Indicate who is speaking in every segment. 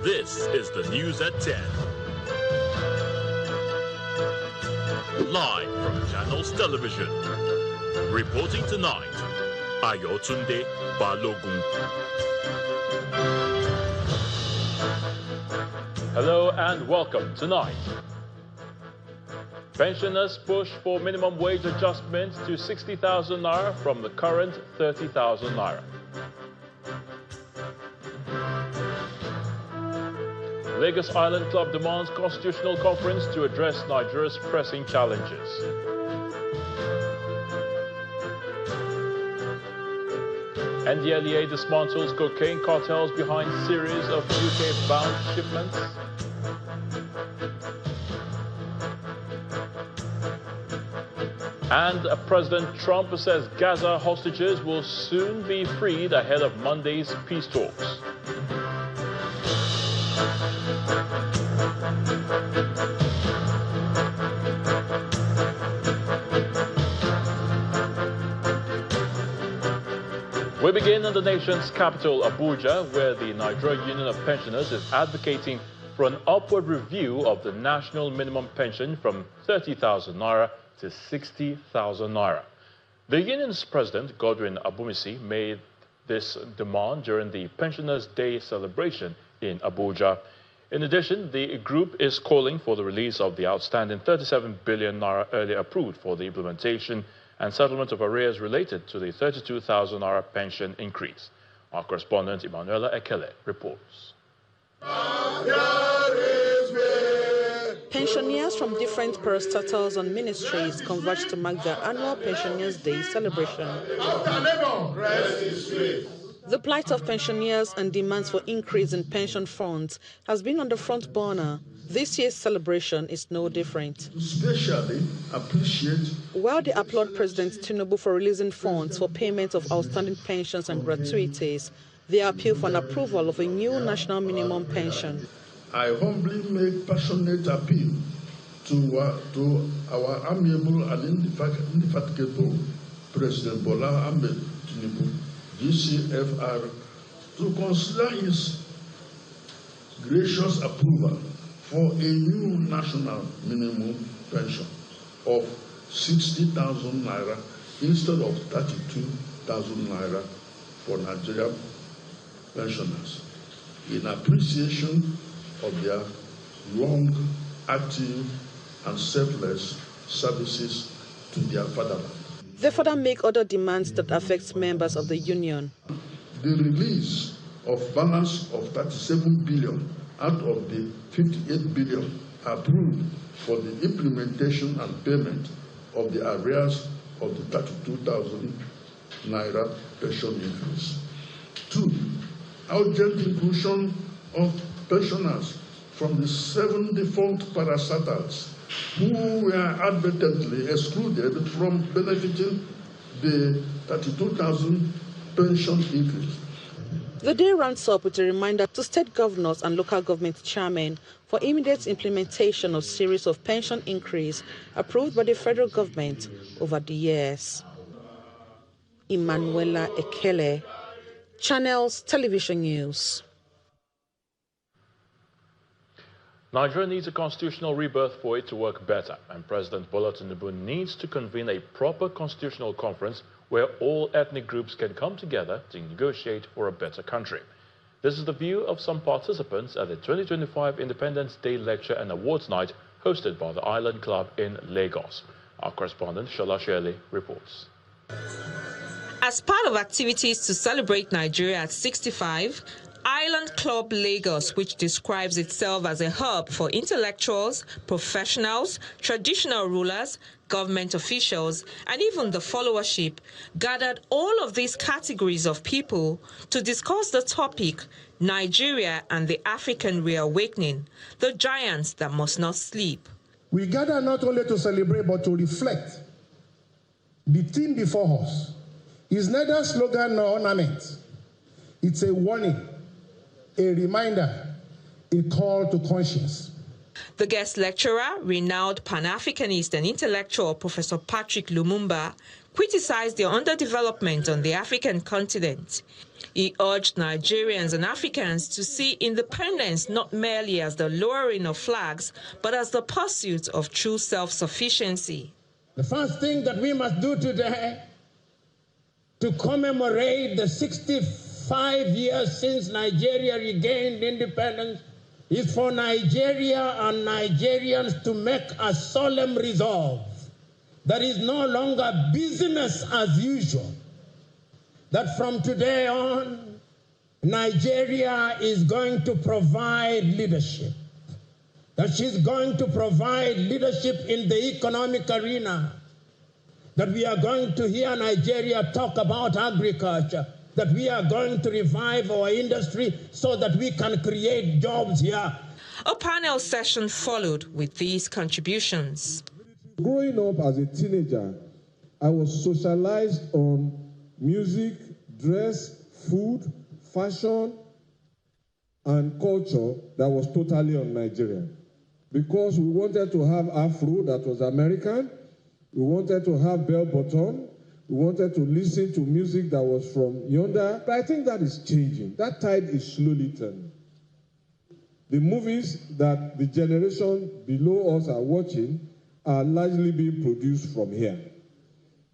Speaker 1: This is the news at 10. Live from Channels Television. Reporting tonight, Ayotunde Balogun.
Speaker 2: Hello and welcome tonight. Pensioners push for minimum wage adjustment to 60,000 naira from the current 30,000 naira. Lagos Island Club demands constitutional conference to address Nigeria's pressing challenges. NDLEA dismantles cocaine cartels behind series of UK-bound shipments. And President Trump says Gaza hostages will soon be freed ahead of Monday's peace talks. We begin in the nation's capital, Abuja, where the Nigeria Union of Pensioners is advocating for an upward review of the national minimum pension from 30,000 naira to 60,000 naira. The union's president, Godwin Abumisi, made this demand during the Pensioners' Day celebration in Abuja. In addition, the group is calling for the release of the outstanding 37 billion naira earlier approved for the implementation and settlement of arrears related to the 32,000 naira pension increase. Our correspondent, Emanuela Ekele, reports.
Speaker 3: Pensioners from different parastatals and ministries converged to mark their annual Pensioners' Day celebration. The plight of pensioners and demands for increase in pension funds has been on the front burner. This year's celebration is no different.
Speaker 4: Especially appreciate.
Speaker 3: While they applaud President Tinubu for releasing funds for payment of outstanding pensions and gratuities, they appeal for an approval of a new national minimum pension.
Speaker 4: I humbly make passionate appeal to our amiable and indefatigable President Bola Ahmed Tinubu, GCFR, to consider his gracious approval for a new national minimum pension of 60,000 naira instead of 32,000 naira for Nigerian pensioners, in appreciation of their long, active, and selfless services to their fatherland.
Speaker 3: They further make other demands that affect members of the union.
Speaker 4: The release of balance of 37 billion out of the 58 billion approved for the implementation and payment of the arrears of the 32,000 naira pension increase. 2. Urgent inclusion of pensioners from the 7 defunct parastatals who were advertently excluded from benefiting the 32,000 pension increase.
Speaker 3: The day rounds up with a reminder to state governors and local government chairmen for immediate implementation of series of pension increase approved by the federal government over the years. Emanuela Ekele, Channels Television News.
Speaker 2: Nigeria needs a constitutional rebirth for it to work better, and President Bola Tinubu needs to convene a proper constitutional conference where all ethnic groups can come together to negotiate for a better country. This is the view of some participants at the 2025 Independence Day Lecture and Awards Night hosted by the Island Club in Lagos. Our correspondent, Shola Shirley, reports.
Speaker 5: As part of activities to celebrate Nigeria at 65, Island Club Lagos, which describes itself as a hub for intellectuals, professionals, traditional rulers, government officials, and even the followership, gathered all of these categories of people to discuss the topic, Nigeria and the African Reawakening, the giants that must not sleep.
Speaker 6: We gather not only to celebrate, but to reflect. The theme before us is neither slogan nor ornament. It's a warning, a reminder, a call to conscience.
Speaker 5: The guest lecturer, renowned Pan-Africanist and intellectual Professor Patrick Lumumba, criticized the underdevelopment on the African continent. He urged Nigerians and Africans to see independence not merely as the lowering of flags, but as the pursuit of true self-sufficiency.
Speaker 6: The first thing that we must do today to commemorate the 65 years since Nigeria regained independence is for Nigeria and Nigerians to make a solemn resolve that is no longer business as usual, that from today on, Nigeria is going to provide leadership, that she's going to provide leadership in the economic arena, that we are going to hear Nigeria talk about agriculture, that we are going to revive our industry so that we can create jobs here.
Speaker 5: A panel session followed with these contributions.
Speaker 7: Growing up as a teenager, I was socialized on music, dress, food, fashion, and culture that was totally un-Nigerian. Because we wanted to have Afro that was American, we wanted to have bell bottom, we wanted to listen to music that was from yonder. But I think that is changing. That tide is slowly turning. The movies that the generation below us are watching are largely being produced from here.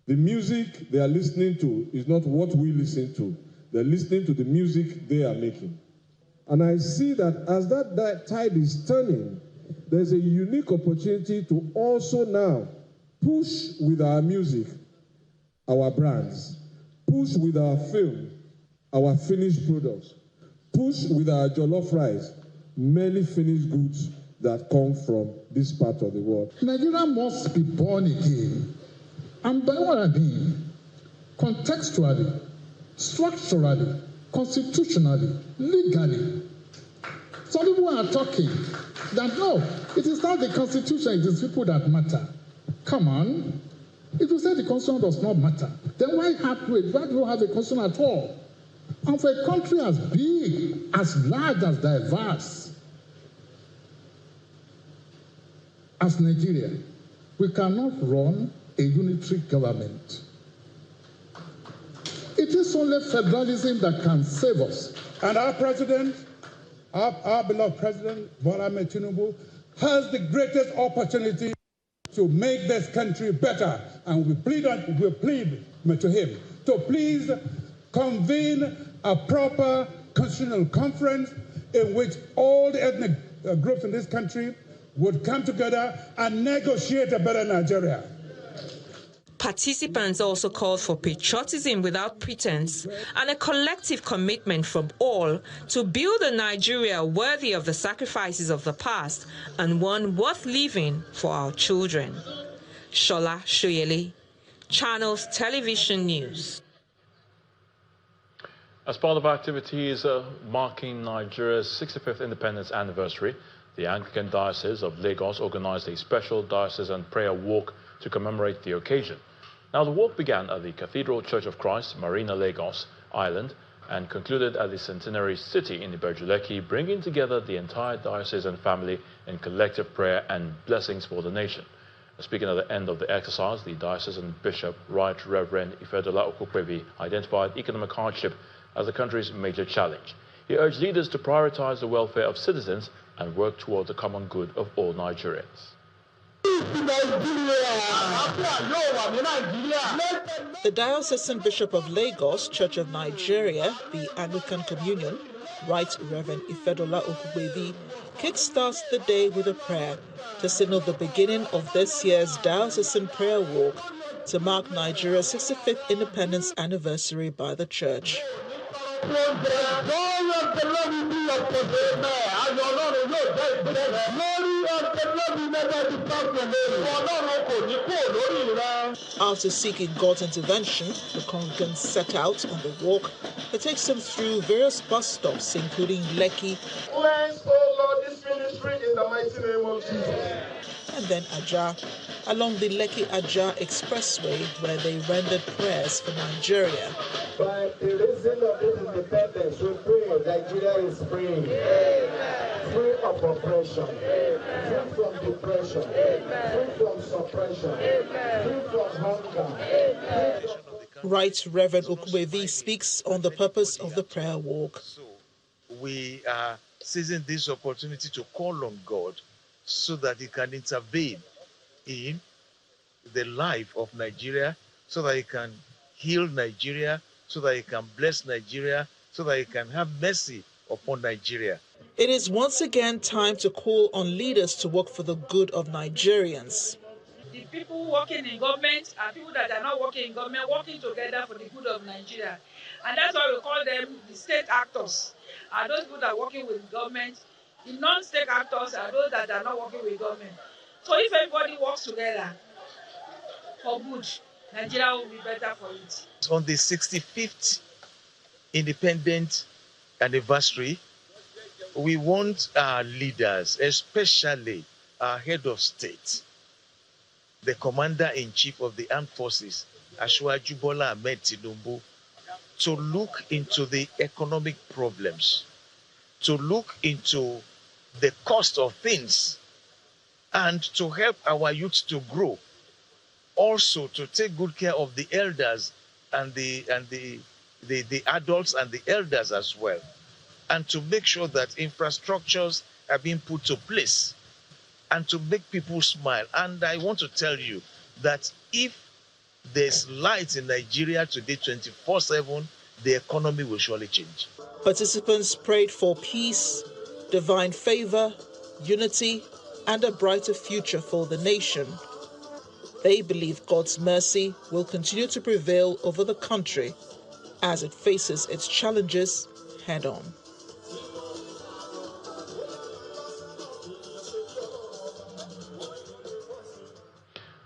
Speaker 7: The music they are listening to is not what we listen to. They're listening to the music they are making. And I see that as that tide is turning, there's a unique opportunity to also now push with our music, our brands, push with our film, our finished products, push with our jollof rice, many finished goods that come from this part of the world.
Speaker 8: Nigeria must be born again. And by what I mean, contextually, structurally, constitutionally, legally. Some people are talking that no, it is not the constitution, it is people that matter. Come on. If you say the constitution does not matter, then why do we have a constitution at all? And for a country as big, as large, as diverse as Nigeria, we cannot run a unitary government. It is only federalism that can save us.
Speaker 6: And our president, our beloved president, Bola Ahmed Tinubu, has the greatest opportunity to make this country better. And we plead to him to please convene a proper constitutional conference in which all the ethnic groups in this country would come together and negotiate a better Nigeria.
Speaker 5: Participants also called for patriotism without pretense and a collective commitment from all to build a Nigeria worthy of the sacrifices of the past and one worth living for our children. Shola Shoyele, Channels Television News.
Speaker 2: As part of activities marking Nigeria's 65th independence anniversary, the Anglican Diocese of Lagos organized a special diocesan prayer walk to commemorate the occasion. Now, the walk began at the Cathedral Church of Christ, Marina Lagos Island, and concluded at the Centenary City in Ibejuleki, bringing together the entire diocesan family in collective prayer and blessings for the nation. Speaking at the end of the exercise, the diocesan bishop, Right Reverend Ifedola Okukwebi, identified economic hardship as the country's major challenge. He urged leaders to prioritize the welfare of citizens and work toward the common good of all Nigerians.
Speaker 3: The Diocesan Bishop of Lagos, Church of Nigeria, the Anglican Communion, Right Reverend Ifedola Okukwebi, kickstarts the day with a prayer to signal the beginning of this year's Diocesan Prayer Walk to mark Nigeria's 65th independence anniversary by the Church. After seeking God's intervention, the congregants set out on the walk that takes them through various bus stops, including Lekki.
Speaker 4: Cleanse, O Lord, this ministry in the mighty name of Jesus.
Speaker 3: And then Ajah, along the Lekki-Ajah Expressway, where they rendered prayers for Nigeria.
Speaker 9: By the reason of this independence, we pray Nigeria is free. Amen. free of oppression, free from depression, free from suppression, free from hunger.
Speaker 3: Right Reverend Okuwevi speaks on the purpose of the prayer walk.
Speaker 10: So we are seizing this opportunity to call on God so that He can intervene in the life of Nigeria, so that He can heal Nigeria, so that He can bless Nigeria, so that He can have mercy upon Nigeria.
Speaker 3: It is once again time to call on leaders to work for the good of Nigerians.
Speaker 11: The people working in government and people that are not working in government working together for the good of Nigeria. And that's why we call them the state actors. Are those people that are working with government. The non-state actors are those that are not working with government. So if everybody works together for good, Nigeria will be better for it.
Speaker 10: On the 65th independent anniversary, we want our leaders, especially our head of state, the commander-in-chief of the armed forces, Asiwaju Bola Ahmed Tinubu, to look into the economic problems, to look into the cost of things, and to help our youth to grow. Also, to take good care of the elders and the adults and the elders as well, and to make sure that infrastructures are being put to place, and to make people smile. And I want to tell you that if there's light in Nigeria today 24/7, the economy will surely change.
Speaker 3: Participants prayed for peace, divine favor, unity, and a brighter future for the nation. They believe God's mercy will continue to prevail over the country as it faces its challenges head-on.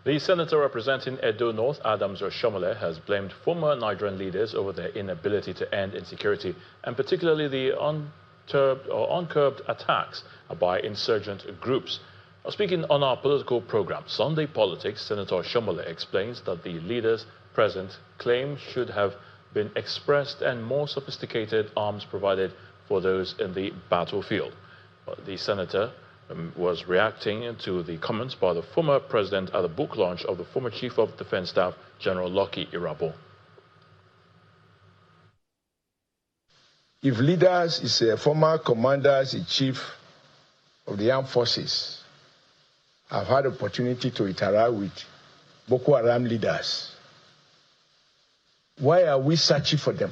Speaker 2: The senator representing Edo North, Adams Oshiomhole, has blamed former Nigerian leaders over their inability to end insecurity, and particularly the uncurbed attacks by insurgent groups. Now, speaking on our political program, Sunday Politics, Senator Oshiomhole explains that the leaders present claim should have been expressed and more sophisticated arms provided for those in the battlefield. The senator was reacting to the comments by the former president at the book launch of the former Chief of Defense Staff, General Lucky Irabo.
Speaker 12: If leaders is a former commanders-in-chief of the armed forces, I've had opportunity to interact with Boko Haram leaders. Why are we searching for them?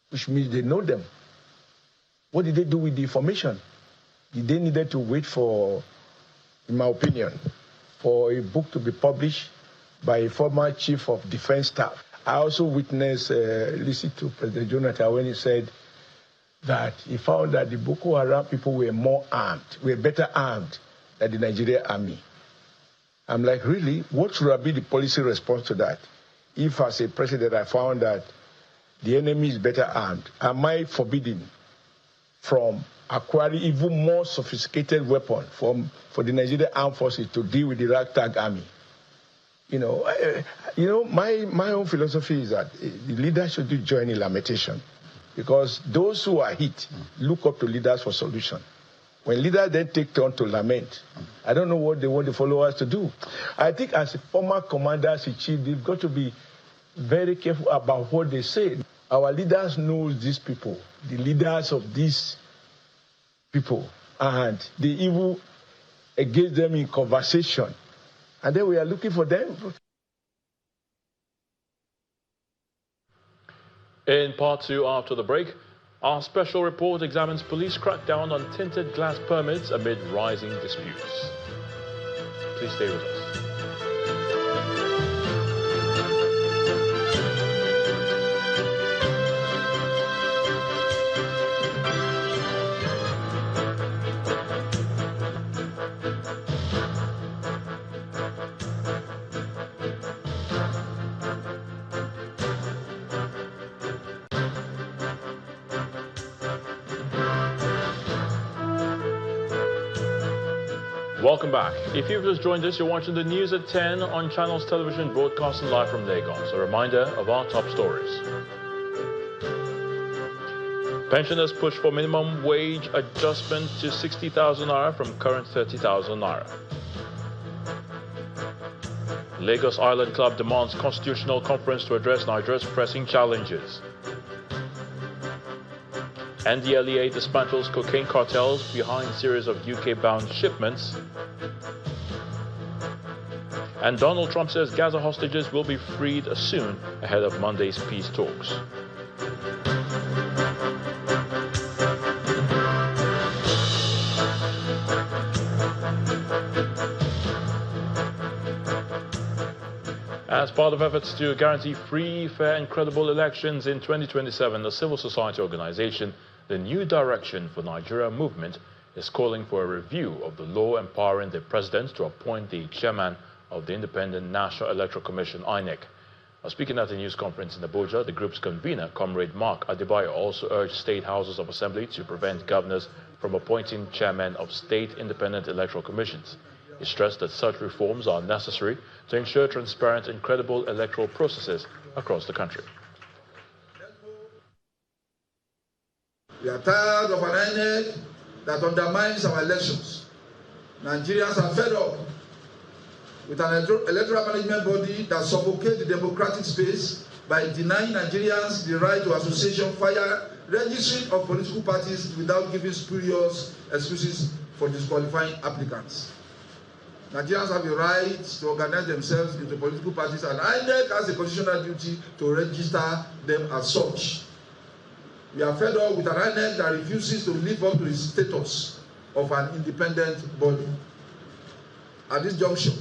Speaker 12: Which means they know them. What did they do with the information? Did they needed to wait for, in my opinion, for a book to be published by a former chief of defense staff? I also witnessed, listened to President Jonathan when he said that he found that the Boko Haram people were more armed, were better armed than the Nigerian army. I'm like, really? What should be the policy response to that? If as a president I found that the enemy is better armed, am I forbidden from acquiring even more sophisticated weapon for the Nigerian armed forces to deal with the ragtag army? My own philosophy is that the leaders should join in lamentation, because those who are hit look up to leaders for solution. When leaders then take turn to lament, I don't know what they want the followers to do. I think as a former commanders-in-chief, they've got to be very careful about what they say. Our leaders know these people, the leaders of these people, and they even engage them in conversation. And then we are looking for them.
Speaker 2: In part two, after the break, our special report examines police crackdown on tinted glass permits amid rising disputes. Please stay with us. Welcome back. If you've just joined us, you're watching the news at 10 on Channels Television, broadcasting live from Lagos. A reminder of our top stories. Pensioners push for minimum wage adjustment to 60,000 naira from current 30,000 naira. Lagos Island Club demands constitutional conference to address Nigeria's pressing challenges. NDLEA dismantles cocaine cartels behind series of UK-bound shipments. And Donald Trump says Gaza hostages will be freed soon ahead of Monday's peace talks. As part of efforts to guarantee free, fair and credible elections in 2027, the civil society organization, the New Direction for Nigeria movement, is calling for a review of the law empowering the president to appoint the chairman of the Independent National Electoral Commission, INEC. Speaking at a news conference in Abuja, the group's convener, Comrade Mark Adebayo, also urged state houses of assembly to prevent governors from appointing chairmen of state independent electoral commissions. He stressed that such reforms are necessary to ensure transparent and credible electoral processes across the country.
Speaker 9: We are tired of an INEC that undermines our elections. Nigerians are fed up with an electoral management body that suffocates the democratic space by denying Nigerians the right to association, fire, registering of political parties without giving spurious excuses for disqualifying applicants. Nigerians have a right to organize themselves into political parties, and INEC has a constitutional duty to register them as such. We are fed up with an INEC that refuses to live up to its status of an independent body. At this juncture,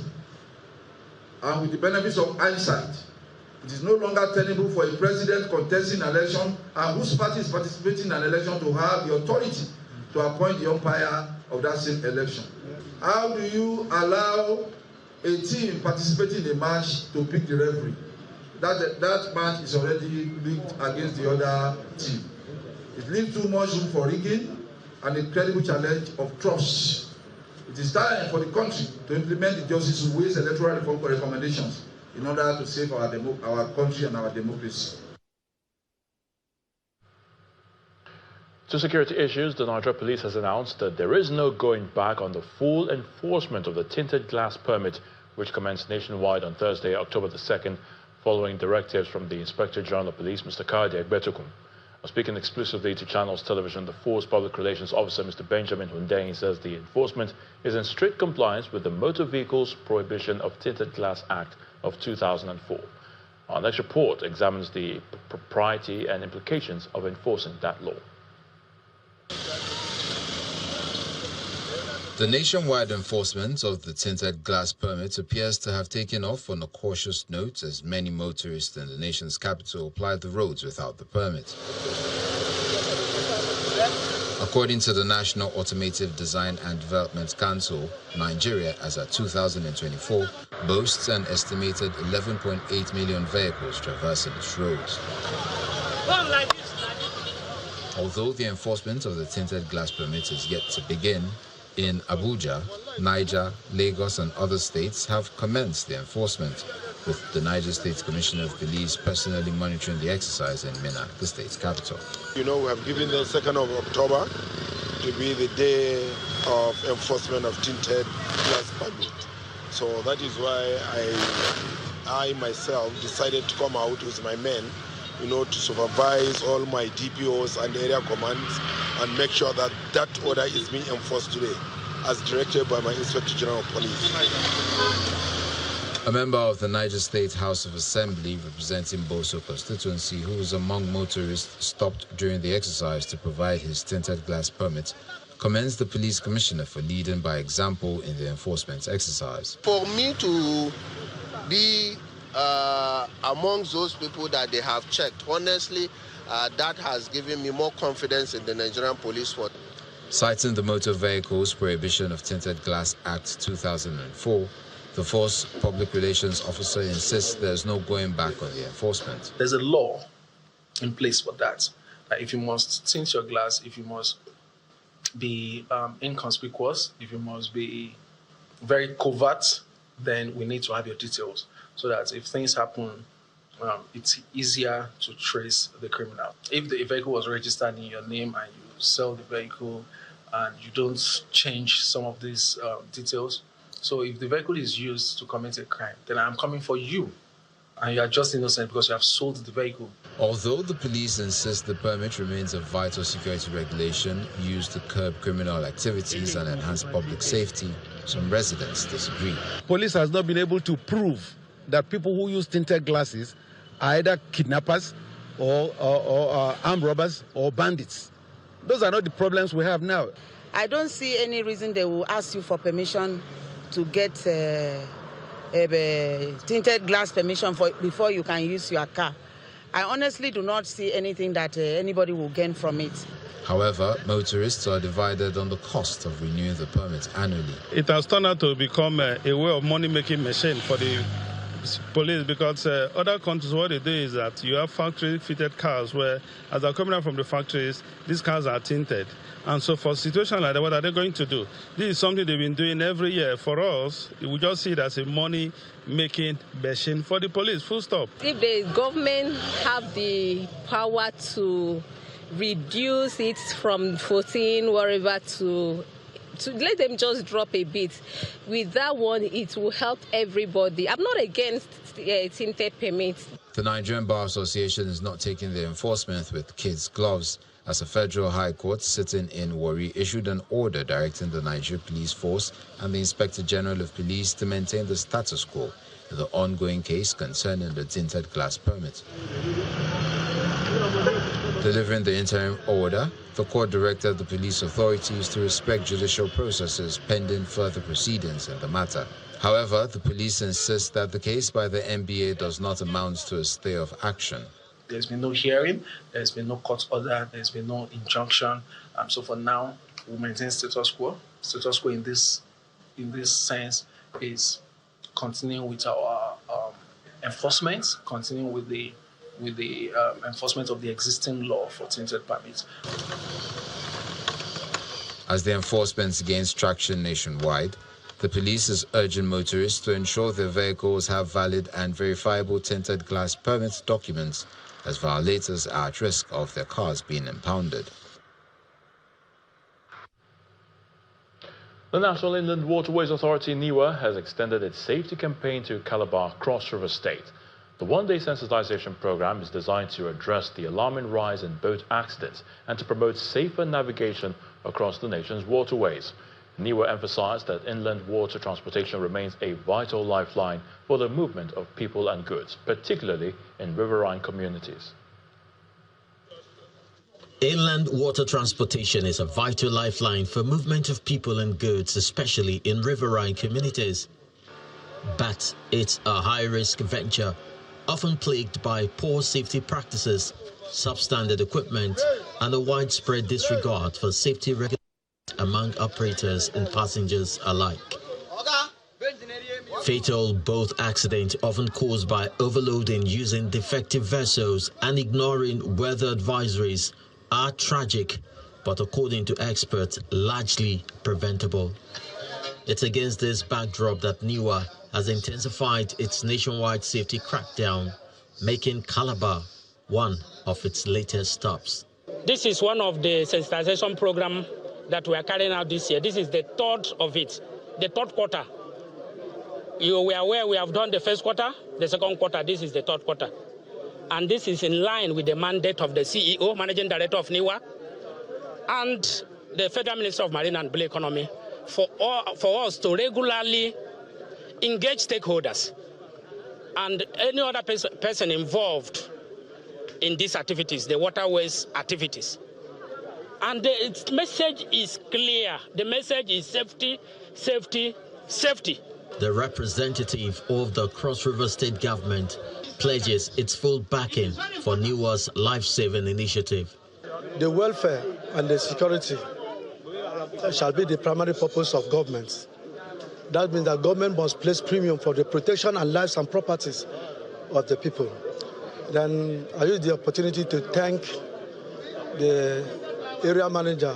Speaker 9: and with the benefits of hindsight, it is no longer tenable for a president contesting an election and whose party is participating in an election to have the authority to appoint the umpire of that same election. How do you allow a team participating in a match to pick the referee? That match is already rigged against the other team. It leaves too much room for rigging and a credible challenge of trust. It is time for the country to implement the Justice Ways electoral reform recommendations in order to save our country and our democracy.
Speaker 2: To security issues, the Nigeria Police has announced that there is no going back on the full enforcement of the tinted glass permit, which commenced nationwide on Thursday, October the 2nd, following directives from the Inspector General of Police, Mr. Kade Agbetukun. Speaking exclusively to Channels Television, the Force Public Relations Officer, Mr. Benjamin Hundeyin, says the enforcement is in strict compliance with the Motor Vehicles Prohibition of Tinted Glass Act of 2004. Our next report examines the propriety and implications of enforcing that law.
Speaker 13: The nationwide enforcement of the tinted glass permit appears to have taken off on a cautious note as many motorists in the nation's capital ply the roads without the permit. According to the National Automotive Design and Development Council, Nigeria, as at 2024, boasts an estimated 11.8 million vehicles traversing its roads. Although the enforcement of the tinted glass permit is yet to begin, in Abuja, Niger, Lagos and other states have commenced the enforcement, with the Niger State Commissioner of Police personally monitoring the exercise in Minna, the state's capital.
Speaker 14: You know, we have given the 2nd of October to be the day of enforcement of tinted glass permit. So that is why I myself decided to come out with my men, you know, to supervise all my DPOs and area commands and make sure that that order is being enforced today, as directed by my Inspector General of Police.
Speaker 13: A member of the Niger State House of Assembly representing Bauchi constituency, who was among motorists stopped during the exercise to provide his tinted glass permit, commends the police commissioner for leading by example in the enforcement exercise.
Speaker 15: For me to be amongst those people that they have checked, honestly, that has given me more confidence in the Nigerian police force.
Speaker 13: Citing the Motor Vehicles Prohibition of Tinted Glass Act 2004, the Force Public Relations Officer insists there's no going back on the enforcement.
Speaker 16: There's a law in place for that. If you must tint your glass, if you must be inconspicuous, if you must be very covert, then we need to have your details so that if things happen it's easier to trace the criminal. If the vehicle was registered in your name and you sell the vehicle and you don't change some of these details, so if the vehicle is used to commit a crime, then I'm coming for you, and you are just innocent because you have sold the vehicle.
Speaker 13: Although the police insist the permit remains a vital security regulation used to curb criminal activities and enhance public safety, some residents disagree.
Speaker 17: Police has not been able to prove that people who use tinted glasses are either kidnappers or armed robbers or bandits. Those are not the problems we have now.
Speaker 18: I don't see any reason they will ask you for permission to get tinted glass permission before you can use your car. I honestly do not see anything that anybody will gain from it.
Speaker 13: However, motorists are divided on the cost of renewing the permit annually.
Speaker 6: It has turned out to become a way of money-making machine for the police, because other countries, what they do is that you have factory-fitted cars where, as they're coming out from the factories, these cars are tinted. And so for a situation like that, what are they going to do? This is something they've been doing every year. For us, we just see it as a money-making machine for the police, full stop.
Speaker 19: If the government have the power to reduce it from 14, wherever, to let them just drop a bit. With that one, it will help everybody. I'm not against tinted permits.
Speaker 13: The Nigerian Bar Association is not taking the enforcement with kids' gloves, as a federal high court sitting in Warri issued an order directing the Nigeria Police Force and the Inspector General of Police to maintain the status quo in the ongoing case concerning the tinted glass permit. Delivering the interim order, the court directed the police authorities to respect judicial processes pending further proceedings in the matter. However, the police insist that the case by the NBA does not amount to a stay of action.
Speaker 16: There's been no hearing, there's been no court order, there's been no injunction. So for now, we maintain status quo. Status quo in this sense is continuing with our enforcement, continuing with the enforcement of the existing law for tinted permits.
Speaker 13: As the enforcement gains traction nationwide, the police is urging motorists to ensure their vehicles have valid and verifiable tinted glass permit documents, as violators are at risk of their cars being impounded.
Speaker 2: The National Inland Waterways Authority, NIWA, has extended its safety campaign to Calabar Cross River State. The one-day sensitization program is designed to address the alarming rise in boat accidents and to promote safer navigation across the nation's waterways. NIWA emphasized that inland water transportation remains a vital lifeline for the movement of people and goods, particularly in riverine communities.
Speaker 20: Inland water transportation is a vital lifeline for movement of people and goods, especially in riverine communities. But it's a high-risk venture, often plagued by poor safety practices, substandard equipment, and a widespread disregard for safety regulations among operators and passengers alike. Fatal boat accidents, often caused by overloading using defective vessels and ignoring weather advisories, are tragic, but according to experts, largely preventable. It's against this backdrop that NIWA has intensified its nationwide safety crackdown, making Calabar one of its latest stops.
Speaker 21: This is one of the sensitization programs that we are carrying out this year. This is the third of it, the third quarter. You were aware we have done the first quarter, the second quarter, this is the third quarter. And this is in line with the mandate of the CEO, Managing Director of NIWA, and the Federal Minister of Marine and Blue Economy for us to regularly engage stakeholders and any other person involved in these activities, the waterways activities. And the message is clear. The message is safety, safety, safety.
Speaker 20: The representative of the Cross River State government pledges its full backing for NIWA's life-saving initiative.
Speaker 22: The welfare and the security shall be the primary purpose of government. That means that government must place premium for the protection and lives and properties of the people. Then I use the opportunity to thank the area manager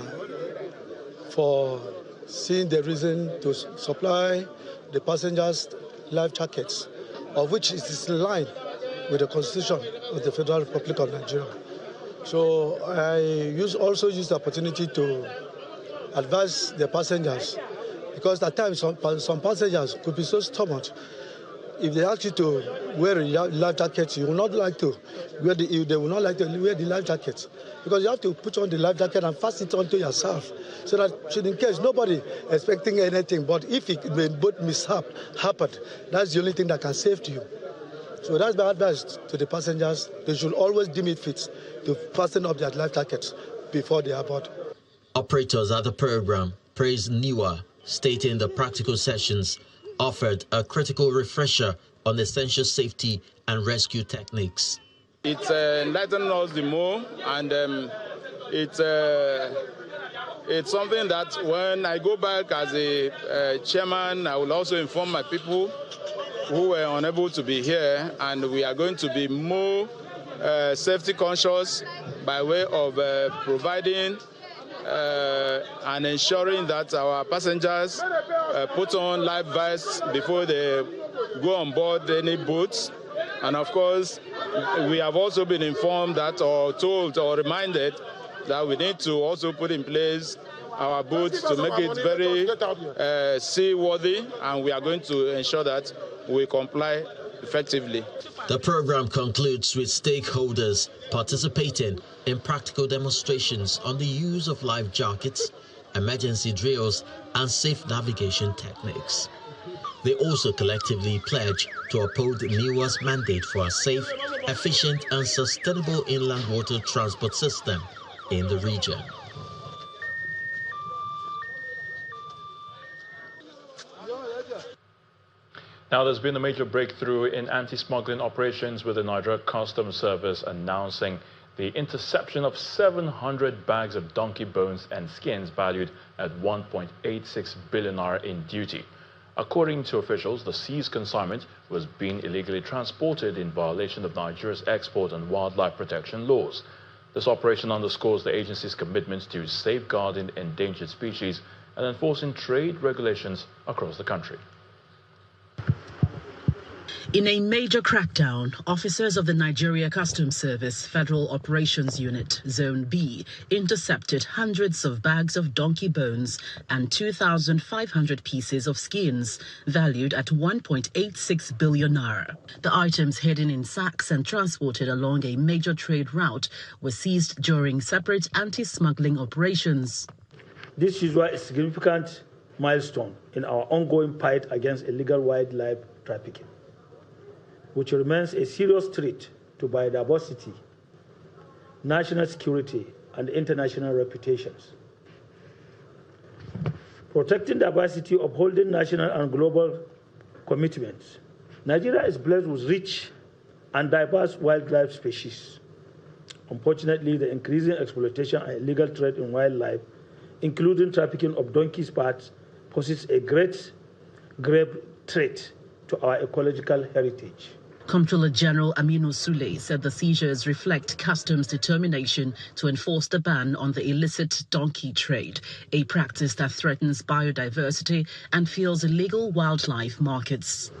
Speaker 22: for seeing the reason to supply the passengers life jackets, of which it is in line with the Constitution of the Federal Republic of Nigeria. So I also use the opportunity to advise the passengers, because at times some passengers could be so stubborn. If they ask you to wear a life jacket, you will not like to wear they will not like to wear the life jacket, because you have to put on the life jacket and fasten it onto yourself, so that should in case nobody expecting anything, but if it may both mishap happened, that's the only thing that can save you. So that's my advice to the passengers. They should always deem it fit to fasten up their life jackets before they aboard.
Speaker 20: Operators at the program praised NIWA, stating the practical sessions offered a critical refresher on essential safety and rescue techniques.
Speaker 1: It's enlightening us the more, and it's something that when I go back as a chairman, I will also inform my people who were unable to be here, and we are going to be more safety conscious by way of providing and ensuring that our passengers put on life vests before they go on board any boats. And of course, we have also been informed that, or told or reminded that we need to also put in place our boats to make it very seaworthy, and we are going to ensure that we comply effectively.
Speaker 20: The program concludes with stakeholders participating in practical demonstrations on the use of life jackets, emergency drills, and safe navigation techniques. They also collectively pledge to uphold NIWA's mandate for a safe, efficient, and sustainable inland water transport system in the region.
Speaker 2: Now, there's been a major breakthrough in anti-smuggling operations, with the Nigeria Customs Service announcing the interception of 700 bags of donkey bones and skins valued at 1.86 billion naira in duty. According to officials, the seized consignment was being illegally transported in violation of Nigeria's export and wildlife protection laws. This operation underscores the agency's commitment to safeguarding endangered species and enforcing trade regulations across the country.
Speaker 3: In a major crackdown, officers of the Nigeria Customs Service Federal Operations Unit, Zone B, intercepted hundreds of bags of donkey bones and 2,500 pieces of skins, valued at 1.86 billion naira. The items, hidden in sacks and transported along a major trade route, were seized during separate anti-smuggling operations.
Speaker 7: This is a significant milestone in our ongoing fight against illegal wildlife trafficking, which remains a serious threat to biodiversity, national security, and international reputations. Protecting diversity, upholding national and global commitments. Nigeria is blessed with rich and diverse wildlife species. Unfortunately, the increasing exploitation and illegal trade in wildlife, including trafficking of donkey's parts, poses a grave threat to our ecological heritage.
Speaker 3: Comptroller General Aminu Sule said the seizures reflect customs' determination to enforce the ban on the illicit donkey trade, a practice that threatens biodiversity and fuels illegal wildlife markets.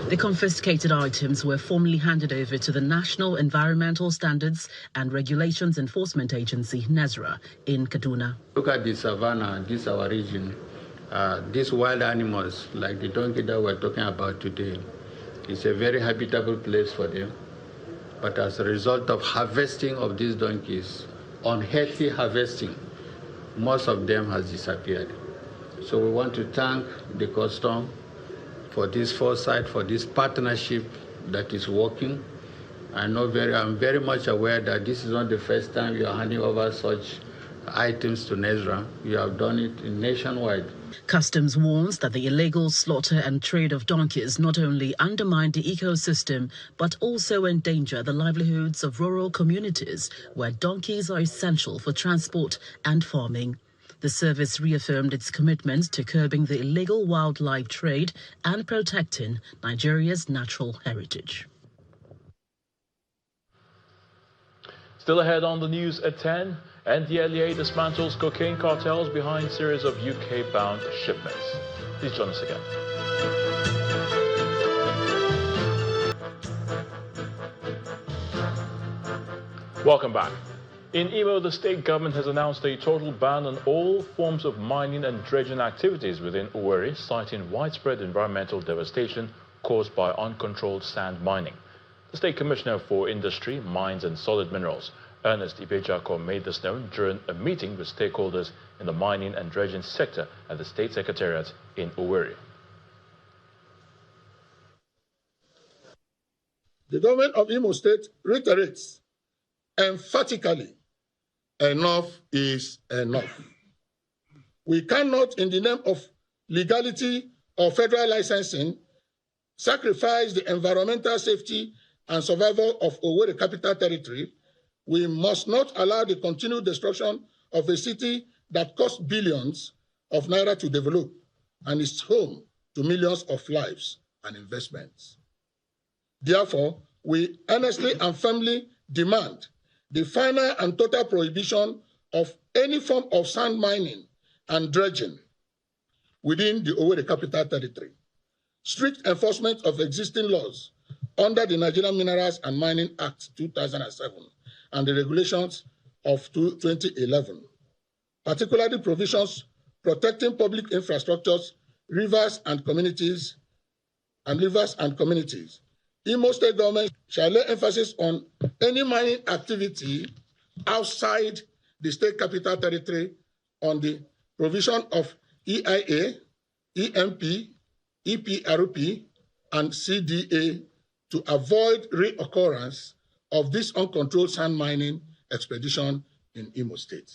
Speaker 3: The confiscated items were formally handed over to the National Environmental Standards and Regulations Enforcement Agency, NESRA, in Kaduna.
Speaker 23: Look at the savannah, this our region. These wild animals, like the donkey that we're talking about today, it's a very habitable place for them. But as a result of harvesting of these donkeys, unhealthy harvesting, most of them has disappeared. So we want to thank the custom for this foresight, for this partnership that is working. I'm very much aware that this is not the first time you are handing over such items to NESRA. You have done it nationwide.
Speaker 3: Customs warns that the illegal slaughter and trade of donkeys not only undermine the ecosystem, but also endanger the livelihoods of rural communities where donkeys are essential for transport and farming. The service reaffirmed its commitment to curbing the illegal wildlife trade and protecting Nigeria's natural heritage.
Speaker 2: Still ahead on the news at 10, NDLEA dismantles cocaine cartels behind series of UK-bound shipments. Please join us again. Welcome back. In Imo, the state government has announced a total ban on all forms of mining and dredging activities within Owerri, citing widespread environmental devastation caused by uncontrolled sand mining. The State Commissioner for Industry, Mines and Solid Minerals, Ernest Ibejako, made this known during a meeting with stakeholders in the mining and dredging sector at the State Secretariat in Owerri.
Speaker 6: The government of Imo State reiterates emphatically, enough is enough. We cannot, in the name of legality or federal licensing, sacrifice the environmental safety and survival of Owerri Capital Territory. We must not allow the continued destruction of a city that cost billions of naira to develop and is home to millions of lives and investments. Therefore, we earnestly and firmly demand the final and total prohibition of any form of sand mining and dredging within the Owerri Capital Territory, strict enforcement of existing laws under the Nigerian Minerals and Mining Act 2007 and the regulations of 2011, particularly provisions protecting public infrastructures, rivers and communities. Imo State government shall lay emphasis on any mining activity outside the state capital territory on the provision of EIA, EMP, EPRP, and CDA to avoid reoccurrence of this uncontrolled sand mining expedition in Imo State.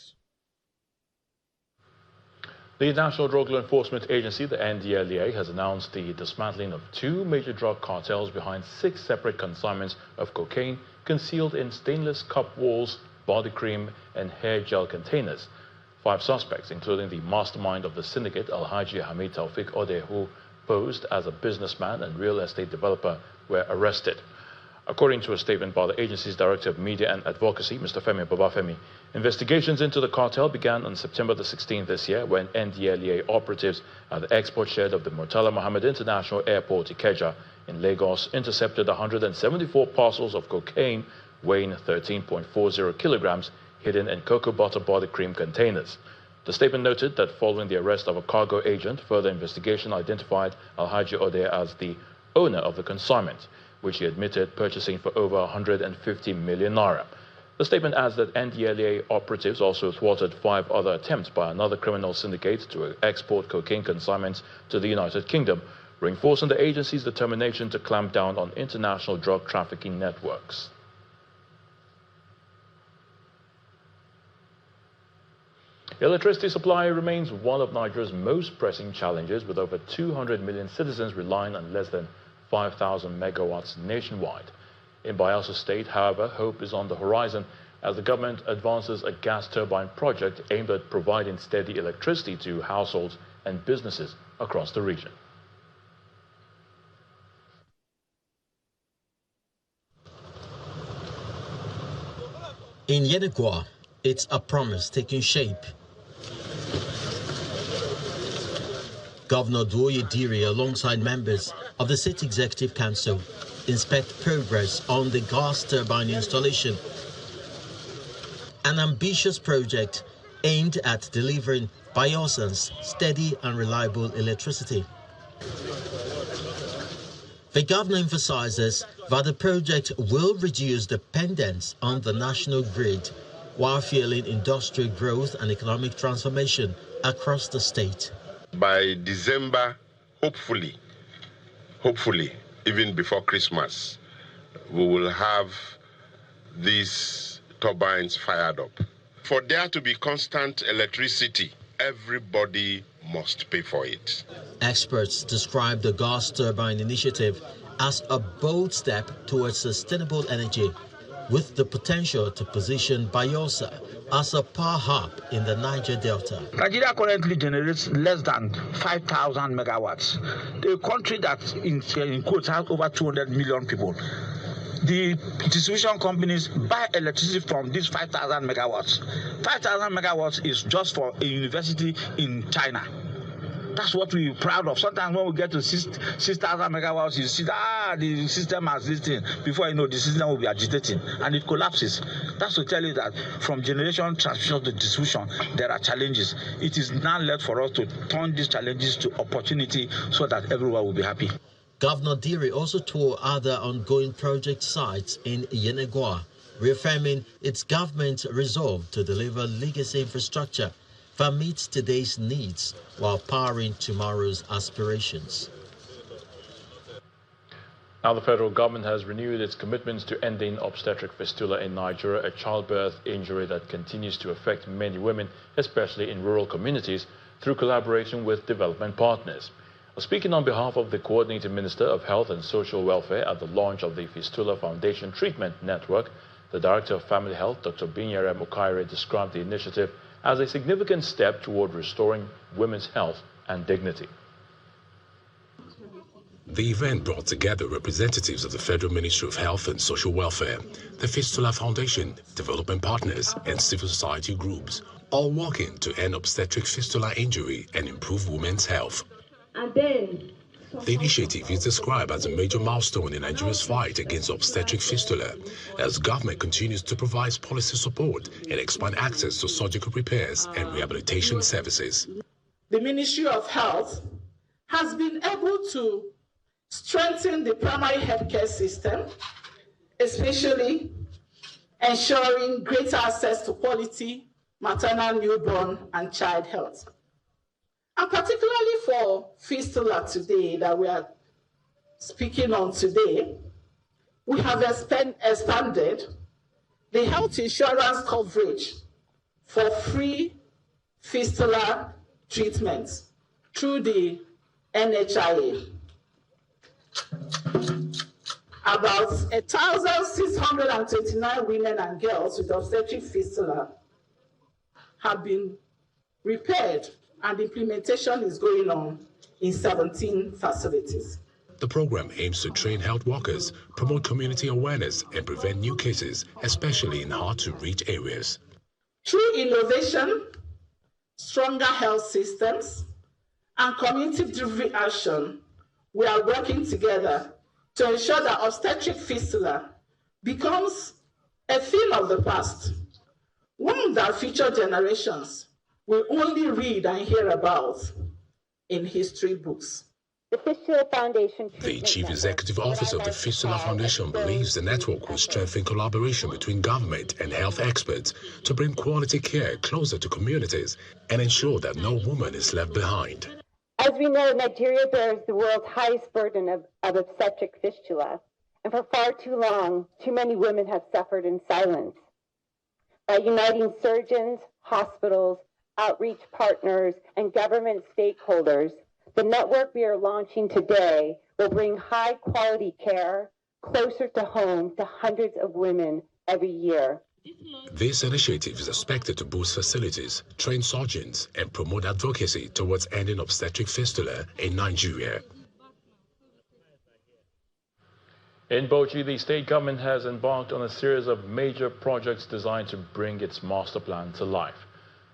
Speaker 2: The National Drug Law Enforcement Agency, the NDLEA, has announced the dismantling of 2 major drug cartels behind 6 separate consignments of cocaine concealed in stainless cup walls, body cream, and hair gel containers. 5 suspects, including the mastermind of the syndicate, Alhaji Hamid Taufik Ode, who posed as a businessman and real estate developer, were arrested. According to a statement by the agency's Director of Media and Advocacy, Mr. Femi Babafemi, investigations into the cartel began on September the 16th this year when NDLEA operatives at the export shed of the Murtala Mohammed International Airport, Ikeja, in Lagos, intercepted 174 parcels of cocaine weighing 13.40 kilograms hidden in cocoa butter body cream containers. The statement noted that following the arrest of a cargo agent, further investigation identified Alhaji Ode as the owner of the consignment, which he admitted purchasing for over 150 million naira. The statement adds that NDLEA operatives also thwarted 5 other attempts by another criminal syndicate to export cocaine consignments to the United Kingdom, reinforcing the agency's determination to clamp down on international drug trafficking networks. Electricity supply remains one of Nigeria's most pressing challenges, with over 200 million citizens relying on less than 5,000 megawatts nationwide. In Bayelsa State, however, hope is on the horizon as the government advances a gas turbine project aimed at providing steady electricity to households and businesses across the region.
Speaker 20: In Yenegua, it's a promise taking shape. Governor Duoye Diri, alongside members of the State Executive Council, inspect progress on the gas turbine installation, an ambitious project aimed at delivering Bayelsans steady and reliable electricity. The governor emphasizes that the project will reduce dependence on the national grid while fueling industrial growth and economic transformation across the state.
Speaker 4: By December, hopefully, even before Christmas, we will have these turbines fired up. For there to be constant electricity, everybody must pay for it.
Speaker 20: Experts describe the gas turbine initiative as a bold step towards sustainable energy, with the potential to position Bayelsa as a power hub in the Niger Delta.
Speaker 5: Nigeria currently generates less than 5,000 megawatts. The country that, in quotes, has over 200 million people. The distribution companies buy electricity from these 5,000 megawatts. 5,000 megawatts is just for a university in China. That's what we're proud of. Sometimes when we get to 6,000 megawatts, you see the system has this thing. Before you know, the system will be agitating and it collapses. That's to tell you that from generation, transmission to distribution, there are challenges. It is now left for us to turn these challenges to opportunity so that everyone will be happy.
Speaker 20: Governor Diri also toured other ongoing project sites in Yenegua, reaffirming its government's resolve to deliver legacy infrastructure that meets today's needs while powering tomorrow's aspirations.
Speaker 2: Now the federal government has renewed its commitments to ending obstetric fistula in Nigeria, a childbirth injury that continues to affect many women, especially in rural communities, through collaboration with development partners. Speaking on behalf of the Coordinating Minister of Health and Social Welfare at the launch of the Fistula Foundation Treatment Network, the Director of Family Health, Dr. Binyere Mukaire, described the initiative as a significant step toward restoring women's health and dignity.
Speaker 8: The event brought together representatives of the Federal Ministry of Health and Social Welfare, the Fistula Foundation, development partners, and civil society groups, all working to end obstetric fistula injury and improve women's health. The initiative is described as a major milestone in Nigeria's fight against obstetric fistula, as government continues to provide policy support and expand access to surgical repairs and rehabilitation services.
Speaker 10: The Ministry of Health has been able to strengthen the primary healthcare system, especially ensuring greater access to quality maternal, newborn, and child health. And particularly for fistula today that we are speaking on today, we have expanded the health insurance coverage for free fistula treatments through the NHIA. About 1,629 women and girls with obstetric fistula have been repaired, and implementation is going on in 17 facilities.
Speaker 8: The program aims to train health workers, promote community awareness, and prevent new cases, especially in hard-to-reach areas.
Speaker 10: Through innovation, stronger health systems, and community-driven action, we are working together to ensure that obstetric fistula becomes a thing of the past, one that future generations will only read and hear about in history books.
Speaker 8: The Fistula Foundation. The Chief Executive Officer of the Fistula Foundation believes the network will strengthen collaboration between government and health experts to bring quality care closer to communities and ensure that no woman is left behind.
Speaker 11: As we know, Nigeria bears the world's highest burden of obstetric fistula, and for far too long, too many women have suffered in silence. By uniting surgeons, hospitals, outreach partners, and government stakeholders, the network we are launching today will bring high-quality care closer to home to hundreds of women every year.
Speaker 8: This initiative is expected to boost facilities, train surgeons, and promote advocacy towards ending obstetric fistula in Nigeria.
Speaker 2: In Bauchi, the state government has embarked on a series of major projects designed to bring its master plan to life.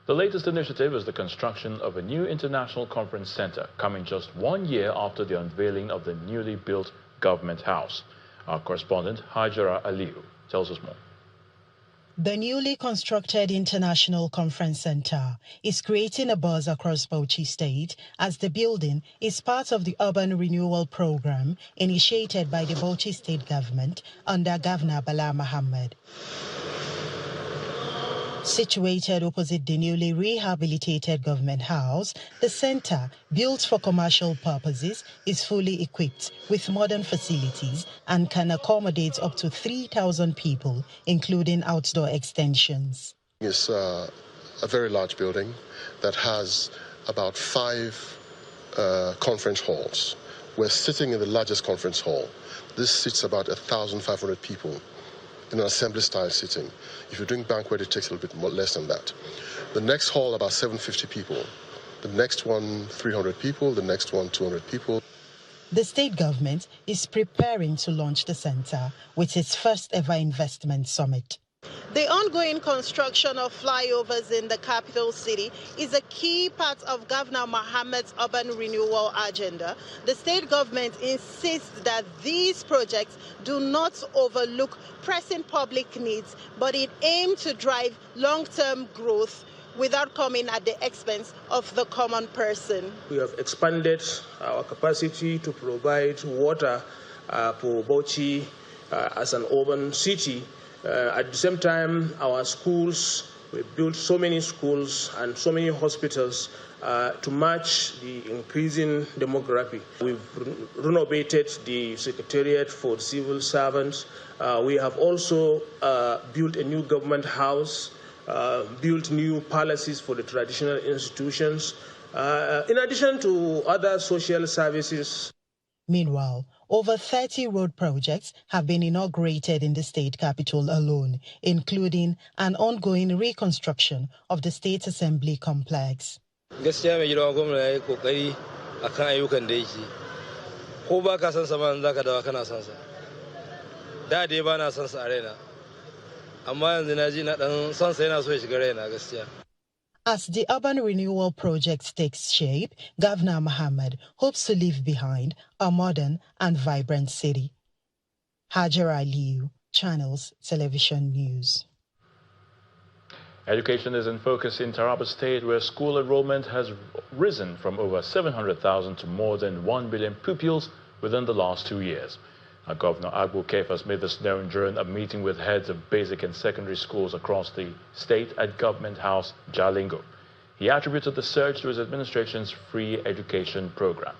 Speaker 2: The latest initiative is the construction of a new international conference center, coming just 1 year after the unveiling of the newly built government house. Our correspondent, Hajara Aliu, tells us more.
Speaker 24: The newly constructed International Conference Center is creating a buzz across Bauchi State as the building is part of the urban renewal program initiated by the Bauchi State government under Governor Bala Mohammed. Situated opposite the newly rehabilitated government house, the center, built for commercial purposes, is fully equipped with modern facilities and can accommodate up to 3,000 people, including outdoor extensions.
Speaker 25: It's a very large building that has about 5 conference halls. We're sitting in the largest conference hall. This seats about 1,500 people. In an assembly-style sitting. If you're doing banquet, it takes a little bit more, less than that. The next hall, about 750 people. The next one, 300 people. The next one, 200 people.
Speaker 24: The state government is preparing to launch the center with its first ever investment summit. The ongoing construction of flyovers in the capital city is a key part of Governor Mohammed's urban renewal agenda. The state government insists that these projects do not overlook pressing public needs, but it aims to drive long-term growth without coming at the expense of the common person.
Speaker 9: We have expanded our capacity to provide water for Bauchi as an urban city. At the same time, our schools, we built so many schools and so many hospitals to match the increasing demography. We've renovated the Secretariat for Civil Servants. We have also built a new government house, built new palaces for the traditional institutions, in addition to other social services.
Speaker 24: Meanwhile, over 30 road projects have been inaugurated in the state capital alone, including an ongoing reconstruction of the State Assembly complex.
Speaker 12: Gaskiya mai gidan gwamnati yayi kokari akan ayyukan da yake. Ko ba ka san sa ba zaka dawo kana san sa. Da dai ba na san sa a raina. Amma yanzu na ji na dan san sa yana so ya shiga raina gaskiya.
Speaker 24: As the urban renewal project takes shape, Governor Mohammed hopes to leave behind a modern and vibrant city. Hajara Aliyu, Channels Television News.
Speaker 2: Education is in focus in Taraba State, where school enrollment has risen from over 700,000 to more than 1 billion pupils within the last 2 years. Governor Agbo Kefas made this known during a meeting with heads of basic and secondary schools across the state at Government House, Jalingo. He attributed the surge to his administration's free education program.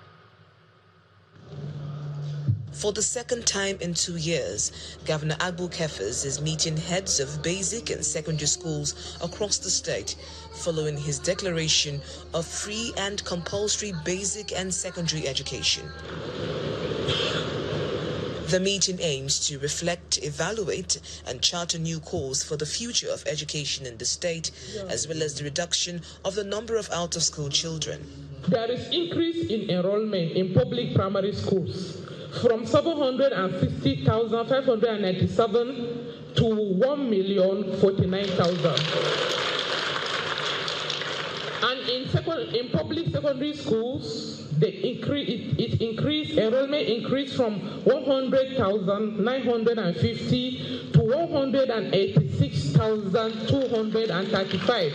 Speaker 14: For the second time in 2 years, Governor Agbo Kefas is meeting heads of basic and secondary schools across the state, following his declaration of free and compulsory basic and secondary education. The meeting aims to reflect, evaluate, and chart a new course for the future of education in the state, as well as the reduction of the number of out-of-school children.
Speaker 15: There is increase in enrollment in public primary schools from 760,597 to 1,049,000. And in public secondary schools, enrollment increased from 100,950 to 186,235.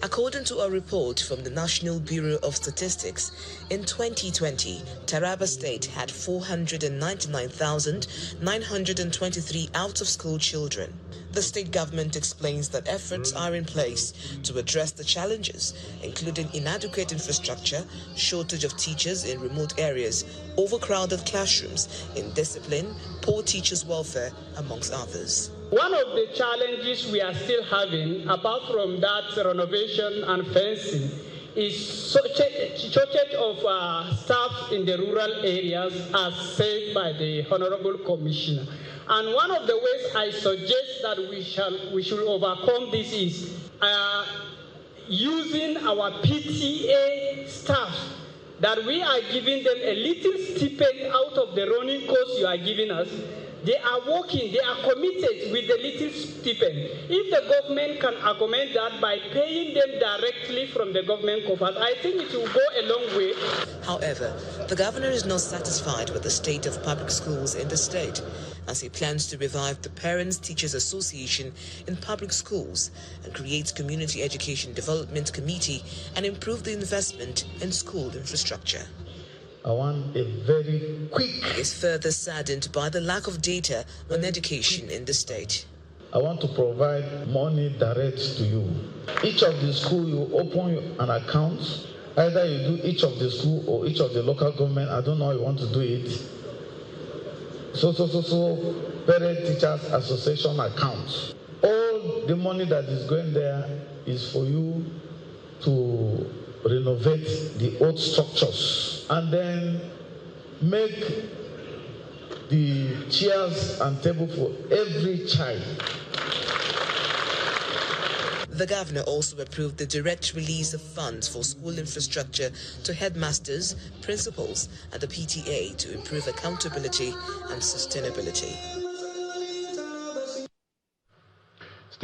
Speaker 14: According to a report from the National Bureau of Statistics, in 2020, Taraba State had 499,923 out-of-school children. The state government explains that efforts are in place to address the challenges, including inadequate infrastructure, shortage of teachers in remote areas, overcrowded classrooms, indiscipline, poor teachers' welfare, amongst others.
Speaker 15: One of the challenges we are still having, apart from that renovation and fencing, is shortage of staff in the rural areas, as said by the Honorable Commissioner. And one of the ways I suggest that we should overcome this is using our PTA staff, that we are giving them a little stipend out of the running cost you are giving us. They are working, they are committed with the little stipend. If the government can accommodate that by paying them directly from the government coffers, I think it will go a long way.
Speaker 14: However, the governor is not satisfied with the state of public schools in the state, as he plans to revive the Parents Teachers Association in public schools and create Community Education Development Committee and improve the investment in school infrastructure.
Speaker 12: I want a very quick...
Speaker 14: He is further saddened by the lack of data on education in the state.
Speaker 12: I want to provide money direct to you. Each of the school, you open an account. Either you do each of the school or each of the local government. I don't know how you want to do it. So, Parent Teachers Association account. All the money that is going there is for you to renovate the old structures and then make the chairs and table for every child.
Speaker 14: The governor also approved the direct release of funds for school infrastructure to headmasters, principals, and the PTA to improve accountability and sustainability.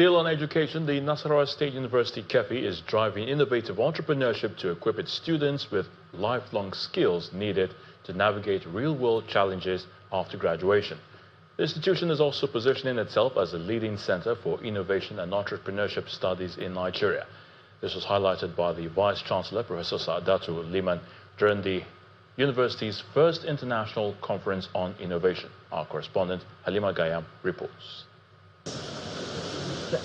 Speaker 2: Still on education, the Nasarawa State University KEFI is driving innovative entrepreneurship to equip its students with lifelong skills needed to navigate real-world challenges after graduation. The institution is also positioning itself as a leading center for innovation and entrepreneurship studies in Nigeria. This was highlighted by the Vice-Chancellor, Professor Saadatu Liman, during the university's first international conference on innovation. Our correspondent, Halima Gayam, reports.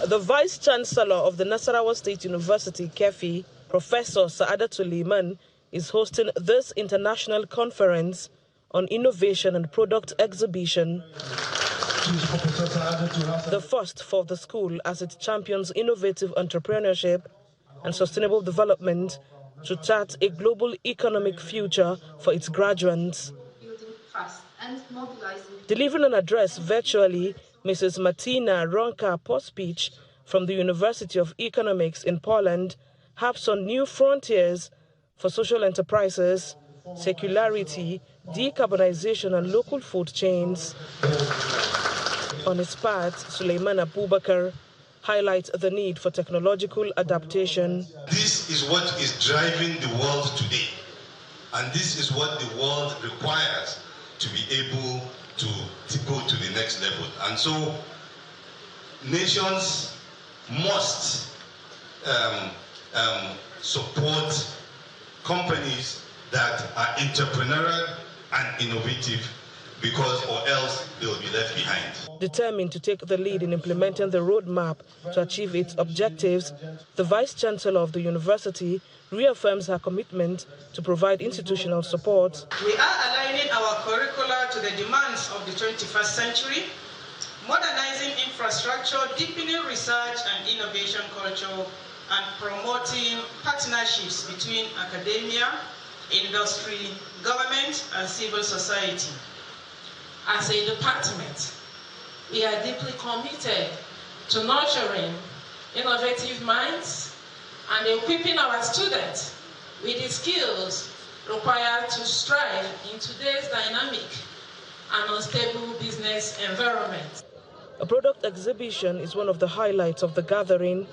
Speaker 13: The Vice-Chancellor of the Nasarawa State University, KEFI, Professor Saadatu Liman, is hosting this international conference on innovation and product exhibition. The first for the school as it champions innovative entrepreneurship and sustainable development to chart a global economic future for its graduates. Delivering an address virtually, Mrs. Martina Ronka Pospic from the University of Economics in Poland harps on new frontiers for social enterprises, circularity, decarbonization and local food chains. On its part, Suleiman Abubakar highlights the need for technological adaptation.
Speaker 16: This is what is driving the world today, and this is what the world requires to be able to go to the next level. And so nations must support companies that are entrepreneurial and innovative, because or else they will be left behind.
Speaker 13: Determined to take the lead in implementing the roadmap to achieve its objectives, the Vice-Chancellor of the university reaffirms her commitment to provide institutional support.
Speaker 17: We are aligning our curricula to the demands of the 21st century, modernizing infrastructure, deepening research and innovation culture, and promoting partnerships between academia, industry, government, and civil society.
Speaker 18: As a department, we are deeply committed to nurturing innovative minds and equipping our students with the skills required to strive in today's dynamic and unstable business environment.
Speaker 13: A product exhibition is one of the highlights of the gathering.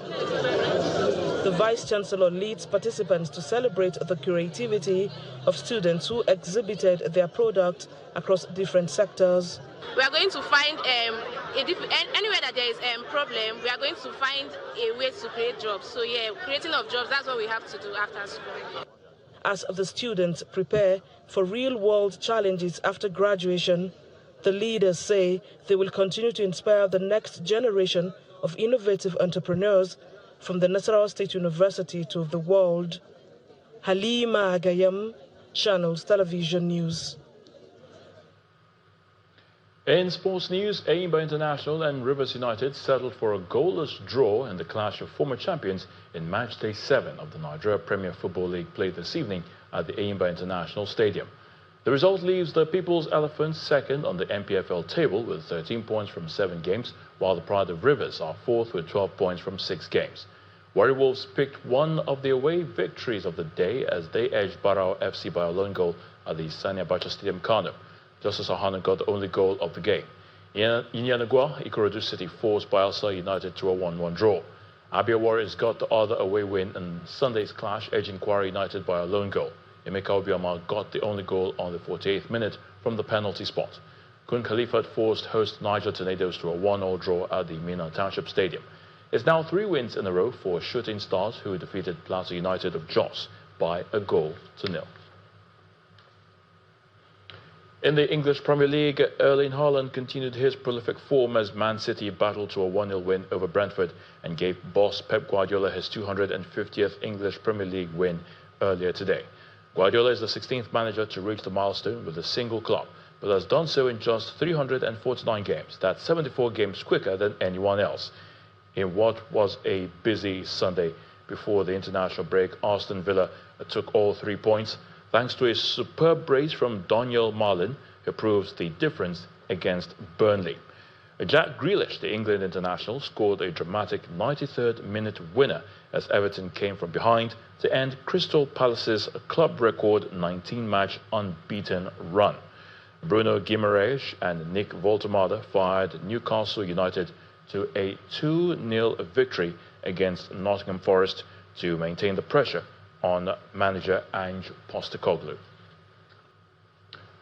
Speaker 13: The Vice-Chancellor leads participants to celebrate the creativity of students who exhibited their product across different sectors.
Speaker 19: We are going to find anywhere that there is a problem, we are going to find a way to create jobs. So yeah, creating of jobs, that's what we have to do after school.
Speaker 13: As the students prepare for real-world challenges after graduation, the leaders say they will continue to inspire the next generation of innovative entrepreneurs from the Nasarawa State University to the world. Halima Gayam, Channels Television News.
Speaker 2: In sports news, Enyimba International and Rivers United settled for a goalless draw in the clash of former champions in match day 7 of the Nigeria Premier Football League played this evening at the Enyimba International Stadium. The result leaves the People's Elephants second on the MPFL table with 13 points from 7 games, while the Pride of Rivers are fourth with 12 points from 6 games. Warri Wolves picked one of the away victories of the day as they edged Barao FC by a lone goal at the Sani Abacha Stadium, Kano. Justice Ohana got the only goal of the game. In Yanagwa, Ikorodu City forced Bayelsa United to a 1-1 draw. Abia Warriors got the other away win in Sunday's clash, edging Kwara United by a lone goal. Emeka Obioma got the only goal on the 48th minute from the penalty spot. Kun Khalifat forced host Niger Tornadoes to a 1-0 draw at the Mina Township Stadium. It's now 3 wins in a row for Shooting Stars, who defeated Plateau United of Jos by a goal to nil. In the English Premier League, Erling Haaland continued his prolific form as Man City battled to a 1-0 win over Brentford and gave boss Pep Guardiola his 250th English Premier League win earlier today. Guardiola is the 16th manager to reach the milestone with a single club, but has done so in just 349 games. That's 74 games quicker than anyone else. In what was a busy Sunday before the international break, Aston Villa took all 3 points, thanks to a superb brace from Daniel Marlin, who proves the difference against Burnley. Jack Grealish, the England international, scored a dramatic 93rd minute winner as Everton came from behind to end Crystal Palace's club record 19-match unbeaten run. Bruno Guimaraes and Nick Voltemade fired Newcastle United to a 2-0 victory against Nottingham Forest to maintain the pressure on manager Ange Postecoglou.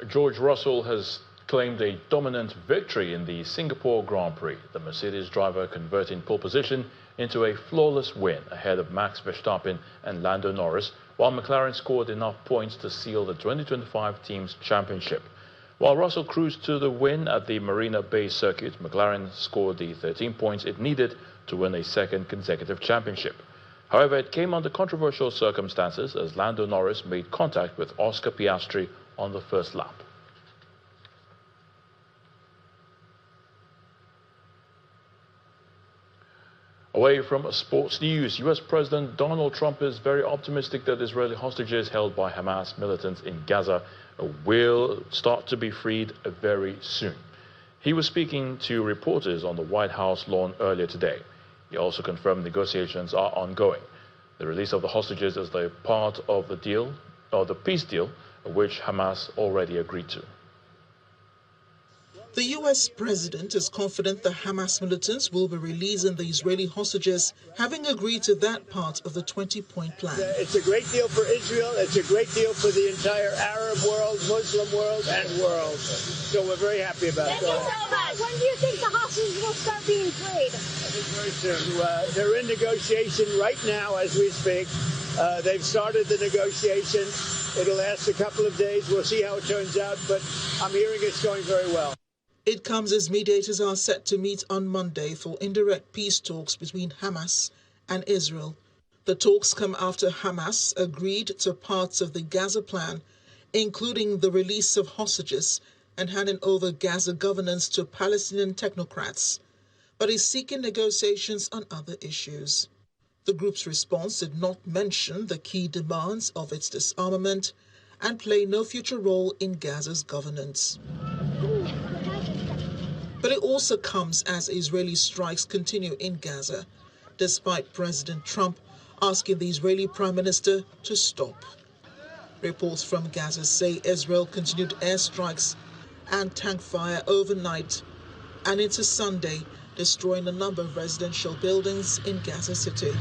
Speaker 2: George Russell has claimed a dominant victory in the Singapore Grand Prix, the Mercedes driver converting pole position into a flawless win ahead of Max Verstappen and Lando Norris, while McLaren scored enough points to seal the 2025 team's championship. While Russell cruised to the win at the Marina Bay circuit, McLaren scored the 13 points it needed to win a second consecutive championship. However, it came under controversial circumstances as Lando Norris made contact with Oscar Piastri on the first lap. Away from sports news, U.S. President Donald Trump is very optimistic that Israeli hostages held by Hamas militants in Gaza will start to be freed very soon. He was speaking to reporters on the White House lawn earlier today. He also confirmed negotiations are ongoing. The release of the hostages is the part of the deal, or the peace deal, which Hamas already agreed to.
Speaker 1: The U.S. president is confident the Hamas militants will be releasing the Israeli hostages, having agreed to that part of the 20-point plan.
Speaker 7: It's a great deal for Israel. It's a great deal for the entire Arab world, Muslim world, and world. So we're very happy about it.
Speaker 21: When do you think the hostages will start being freed?
Speaker 7: I think very soon. They're in negotiation right now as we speak. They've started the negotiation. It'll last a couple of days. We'll see how it turns out, but I'm hearing it's going very well.
Speaker 1: It comes as mediators are set to meet on Monday for indirect peace talks between Hamas and Israel. The talks come after Hamas agreed to parts of the Gaza plan, including the release of hostages and handing over Gaza governance to Palestinian technocrats, but is seeking negotiations on other issues. The group's response did not mention the key demands of its disarmament and play no future role in Gaza's governance. But it also comes as Israeli strikes continue in Gaza, despite President Trump asking the Israeli Prime Minister to stop. Reports from Gaza say Israel continued airstrikes and tank fire overnight and into Sunday, destroying a number of residential buildings in Gaza City.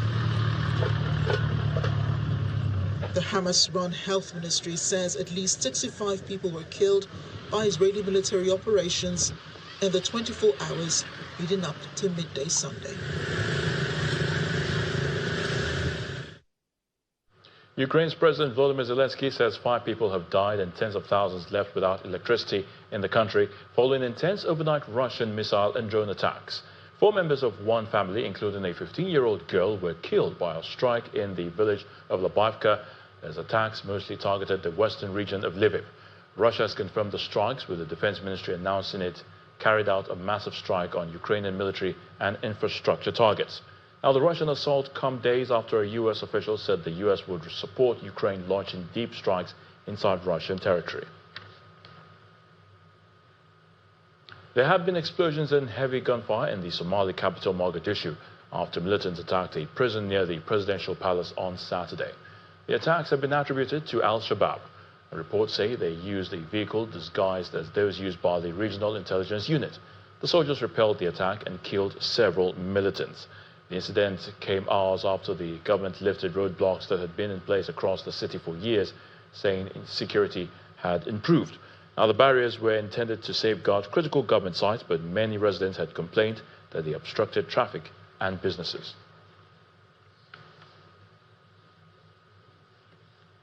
Speaker 1: The Hamas-run health ministry says at least 65 people were killed by Israeli military operations in the 24 hours leading up to midday Sunday.
Speaker 2: Ukraine's President Volodymyr Zelensky says 5 people have died and tens of thousands left without electricity in the country following intense overnight Russian missile and drone attacks. 4 members of one family, including a 15-year-old girl, were killed by a strike in the village of Lubavka as attacks mostly targeted the western region of Lviv. Russia has confirmed the strikes, with the defense ministry announcing it carried out a massive strike on Ukrainian military and infrastructure targets. Now, the Russian assault come days after a U.S. official said the U.S. would support Ukraine launching deep strikes inside Russian territory. There have been explosions and heavy gunfire in the Somali capital Mogadishu after militants attacked a prison near the presidential palace on Saturday. The attacks have been attributed to Al-Shabaab. Reports say they used a vehicle disguised as those used by the Regional Intelligence Unit. The soldiers repelled the attack and killed several militants. The incident came hours after the government lifted roadblocks that had been in place across the city for years, saying security had improved. Now, the barriers were intended to safeguard critical government sites, but many residents had complained that they obstructed traffic and businesses.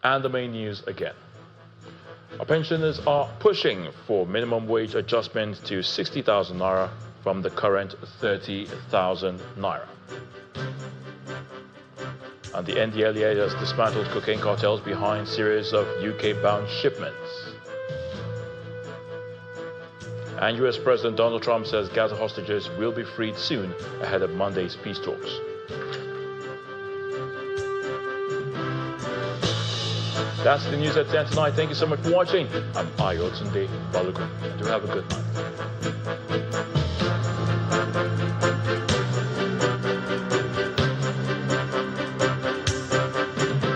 Speaker 2: And the main news again. Our pensioners are pushing for minimum wage adjustment to 60,000 naira from the current 30,000 naira. And the NDLEA has dismantled cocaine cartels behind series of UK-bound shipments. And US President Donald Trump says Gaza hostages will be freed soon ahead of Monday's peace talks. That's the news at 10 tonight. Thank you so much for watching. I'm Ayotunde Balogun. Do have a good night.